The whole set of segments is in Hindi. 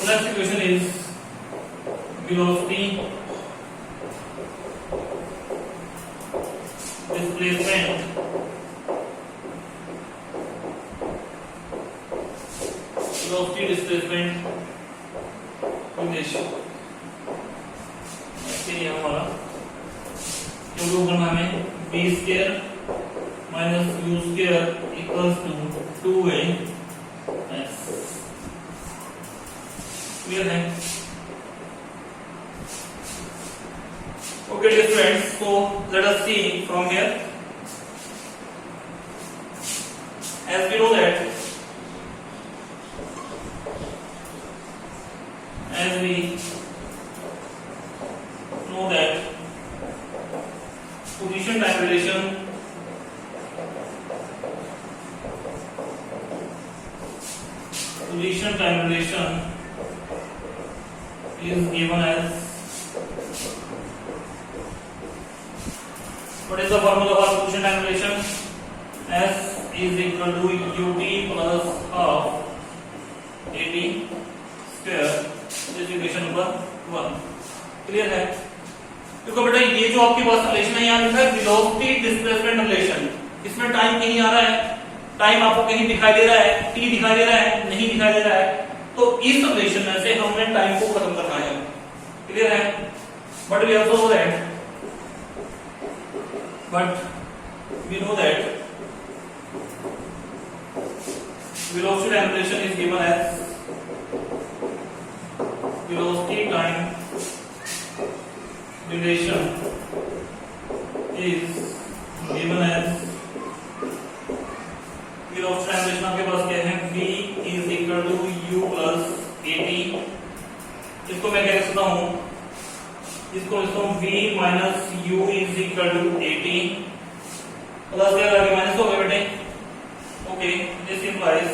next equation is velocity displacement relation। ऐसे ही हमारा जो करना हमें b square minus u square equals to 2a। Clear है? Okay dear friends, so let us see from here. As we know that position time relation is given as, what is the formula for position time relation? S is equal to ut plus half at square, this equation number 1। Clear है? देखो बेटा ये जो आपके पास रिलेशन है यहाँ लिखा है वेलोसिटी डिस्प्लेसमेंट रिलेशन। इसमें टाइम कहीं आ रहा है, टाइम आपको कहीं दिखाई दे रहा है, t दिखाई दे रहा है, नहीं दिखाई दे रहा है, तो इस रिलेशन में से हमने टाइम को खत्म करना है। क्लियर है? But we also know that velocity time relation is given as velocity time relation is given as velocity time relation आपके पास क्या है? v is equal to u plus at। इसको मैं क्या लिख सकता हूँ? इसको लिखता हूँ v minus u is equal to at plus क्या आगे माइनस हो गया बेटे। ओके, दिस इंप्लाइज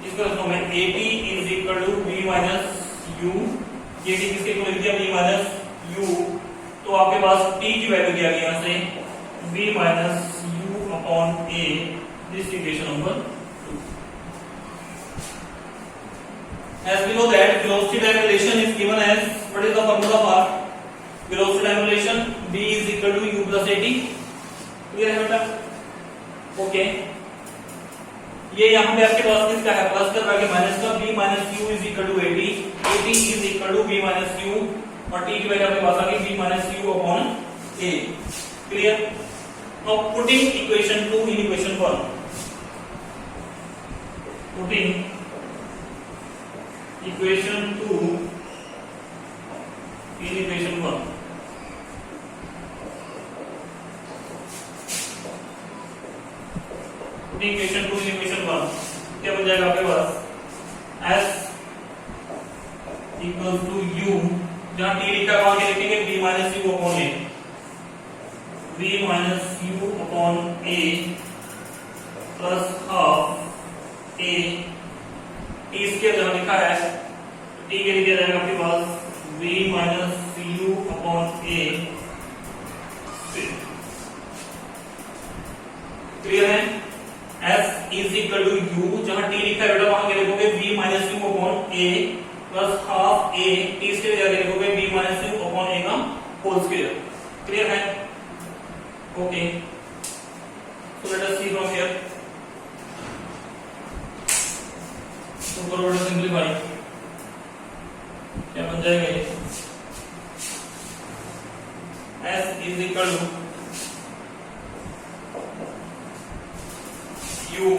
इसको लिखता हूँ मैं at is equal to v minus u। ये t किसके को लिख दिया? v minus u। तो आपके पास t की वैल्यू क्या आ गई यहाँ से? v minus u upon a, this equation number 2। As we know that velocity time relation is given as, what is the formula for velocity time relation? v is equal to u plus at। Clear है बेटा? ओके, ये यहाँ पे आपके पास किसका है? प्लस का आगे माइनस का, v minus u is equal to at is equal to v minus u और t की वैल्यू आपके पास आ गई v minus u upon a। Clear? Now putting equation 2 in equation 1, putting equation 2 in equation 1। Equation 2 equation 1 क्या बन जाएगा आपके पास? s इक्वल्स टू u, जहां t लिखा है वहां क्या लिखेंगे? v minus u upon a, v minus u upon a plus half a, t square जहां लिखा है t के लिए जाएगा आपके पास v minus u upon a। Clear है? S is equal to u, जहां t लिखा है बेटा वहां क्या लिखोगे? v minus u upon a plus half a, t square जाके लिखोगे v minus u upon a का होल स्क्वायर। क्लियर है? Okay, so let us see from here. तो करो बेटा सिंपलीफाई, क्या बन जाएगा ये? S is equal to u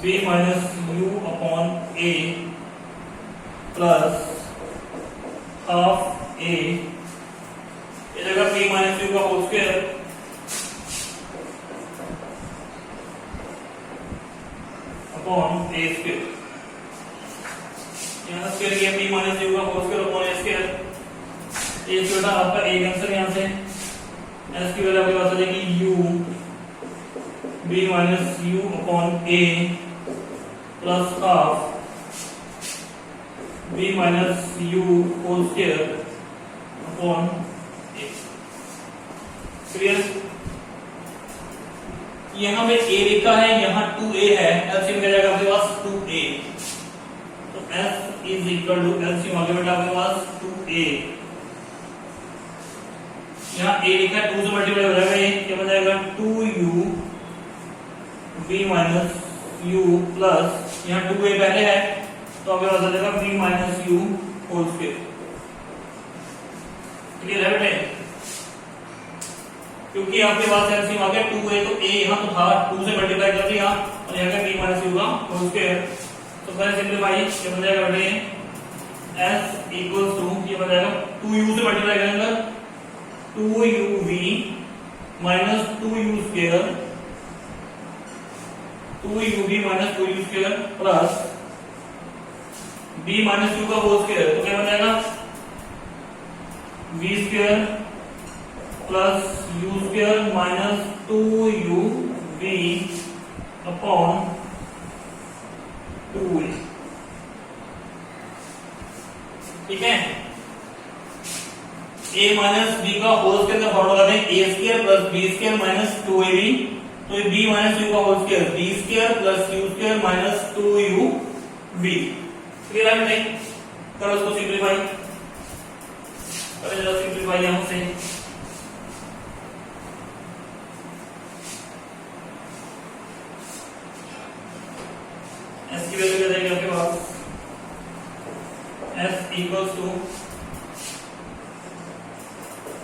v minus u upon a plus half a, ये जगह v minus u का whole square upon a square. यहाँ स्क्वायर किया v minus u का whole square upon a square. ये छोटा आपका a आंसर यहाँ से s की वैल्यू आपके पास आ जाएगी u v minus u upon a plus half v minus u whole square upon a। Clear? यहाँ पे a लिखा है, यहाँ 2a है, एलसीएम क्या जाएगा आपके पास 2a। तो s is equal to LCM आगे बेटा आपके पास 2a, यहाँ a लिखा है 2 से मल्टीप्लाई हो जाएगा, ये क्या बन जाएगा 2u v minus u plus यहाँ 2a पहले है तो आपके पास आ जाएगा v minus u whole square. Clear है बेटे? क्योंकि आपके पास एलसीएम आ गया 2a, तो a यहाँ तो था 2 से मल्टीप्लाई कर दिया और यहाँ का b माइनस u का होल स्क्वायर। तो पहले सिंपलीफाई ये बन जाएगा बेटे s इक्वल्स टू ये बन जाएगा 2u से मल्टीप्लाई करेंगे 2uv minus 2u square 2uv minus 2u square plus b minus u का होल स्क्वायर। तो क्या बन जाएगा v square plus u square minus 2uv upon 2a। ठीक है, a माइनस b का होल स्क्वायर का फॉर्मूला है a square plus b square minus 2ab। तो ये b माइनस u का whole square b square plus u square minus 2uv। Clear है नहीं? करो इसको सिंपलीफाई, जरा सिंपलीफाई यहां से s की वैल्यू क्या जाएगी आपके पास s equals to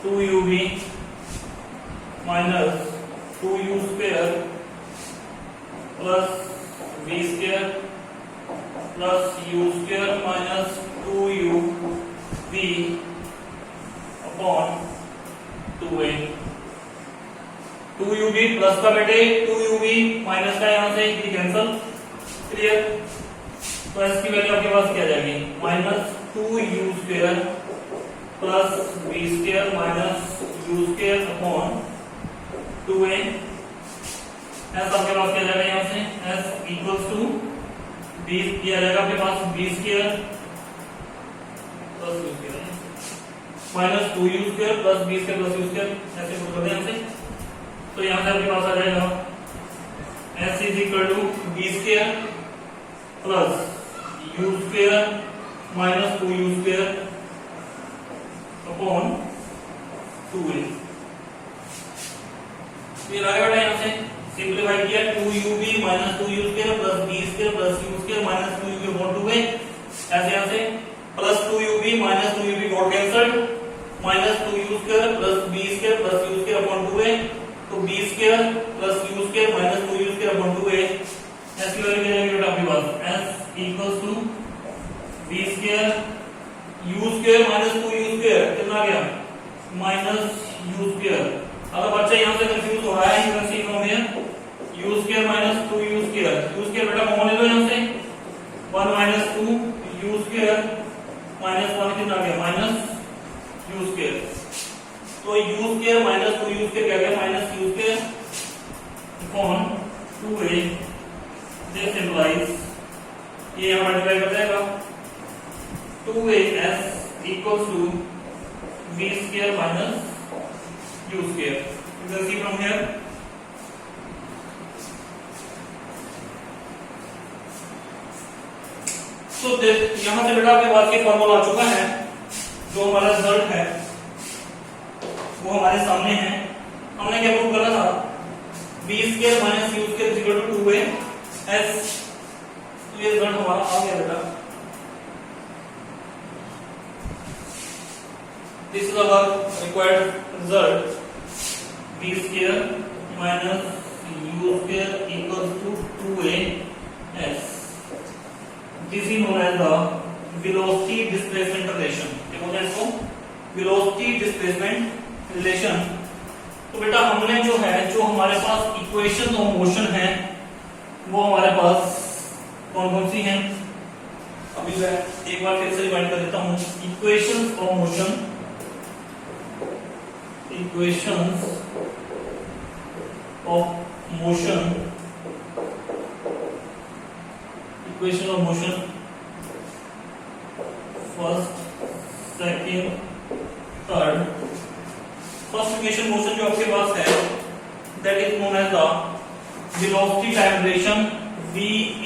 2uv minus 2u square plus v square plus u square minus 2uv upon 2a। 2uv plus का बेटे 2uv माइनस का यहां से कैंसल। क्लियर? तो s की वैल्यू आपके पास क्या जाएगी minus 2u square plus v square minus u square upon 2a। s आपके पास क्या जाएगा यहां से s इक्वल्स टू b किया जाएगा आपके पास b square plus u square minus 2u square plus b square plus u square ऐसे पुट कर दें यहां से। तो यहां से आपके पास आ जाएगा s is equal to b square plus u square minus 2u square upon 2a। फिर आगे बढ़े यहां से सिंपलीफाई किया 2uv minus 2u square plus b square plus u square minus 2u upon 2a। ऐसे यहां से plus 2uv minus 2uv got cancelled minus 2u square plus b square plus u square upon 2a। तो b square plus u square minus 2u square upon 2a। s की वैल्यू क्या जाएगी बेटा आपके पास s equals to b square u square minus 2u square कितना आ गया माइनस u स्क्वायर। अगर बच्चा यहां से कंफ्यूज हो रहा है you can see from here u square minus 2u square. u square बेटा कॉमन ले लो यहां से 1 माइनस 2 u स्क्वायर माइनस 1 कितना आ गया माइनस u स्क्वायर। तो u square minus 2u square क्या गया minus u square upon 2a। This implies ये यहां मल्टीप्लाई कर जाएगा 2as equals to v square minus u square. You can see from here तो यहां से बेटा आपके पास ये फॉर्मूला आ चुका है, जो हमारा रिजल्ट है वो हमारे सामने है। हमने क्या प्रूव करा था b square minus u square equal to 2as। ये रिजल्ट हमारा आ गया बेटा। This is our required result b square minus u square equals to 2as। This is known as the velocity displacement relation। क्या बोलते हैं इसको velocity displacement relation। तो बेटा हमने जो है जो हमारे पास इक्वेशन ऑफ मोशन है वो हमारे पास कौन कौन सी हैं अभी मैं एक बार फिर से रिमाइंड कर देता हूं। Equations of motion, equations of motion, equation of motion first second third. First equation motion जो आपके पास है that is known as the velocity time relation v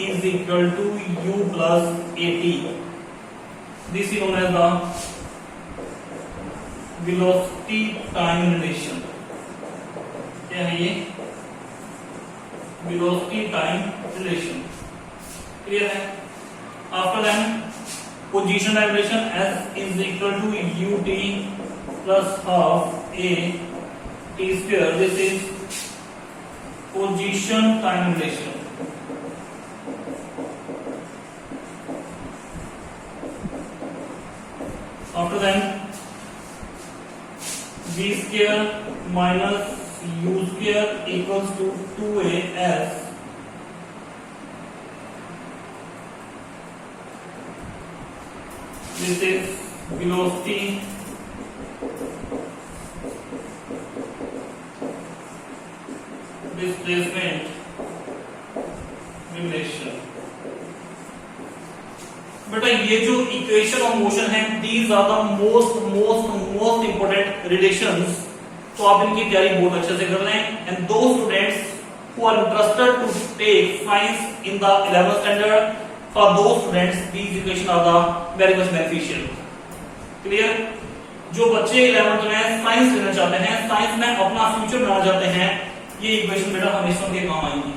is equal to u plus at. This is known as the velocity time relation. क्या है ये? velocity time relation. Clear है? After then, position time relation s is equal to ut plus half a t square. This is position time relation. After then, v square minus u square equals to 2as this is velocity displacement relation. बेटा ये जो इक्वेशन ऑफ मोशन है, these are the most important relations. तो आप इनकी तैयारी बहुत अच्छे से कर लें. And those students who are interested to take science in the 11th standard, for those students these equation are the very much beneficial. Clear? जो बच्चे 11th में साइंस लेना चाहते हैं, साइंस में अपना फ्यूचर बनाना चाहते हैं, ये इक्वेशन बेटा हमेशा उनके काम आएंगी.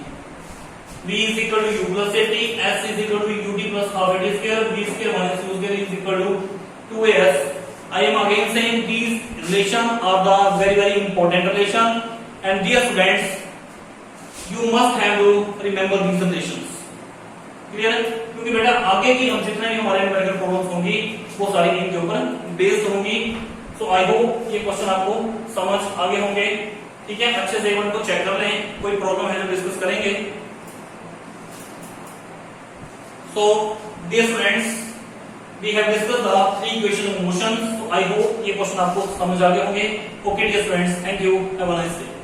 v is equal to u plus at, s is equal to ut plus half at square, v square minus u square is equal to 2as. I am again saying these relations are the very important relation, and dear students, you must have to remember these relations. Clear? क्योंकि बेटा आगे की हम जितने भी हमारे न्यूमेरिकल प्रॉब्लम्स होंगी वो सारी इनके ऊपर बेस्ड होंगी. सो आई होप ये क्वेश्चन आपको समझ आगे होंगे. ठीक है, अच्छे से एक बार को चेक कर लें, कोई प्रॉब्लम है तो डिस्कस करेंगे. So, dear friends, we have discussed the 3 equations of motion. So, I hope ये क्वेश्चन आपको समझ आ गए होंगे. Okay, dear friends, thank you. Have a nice day.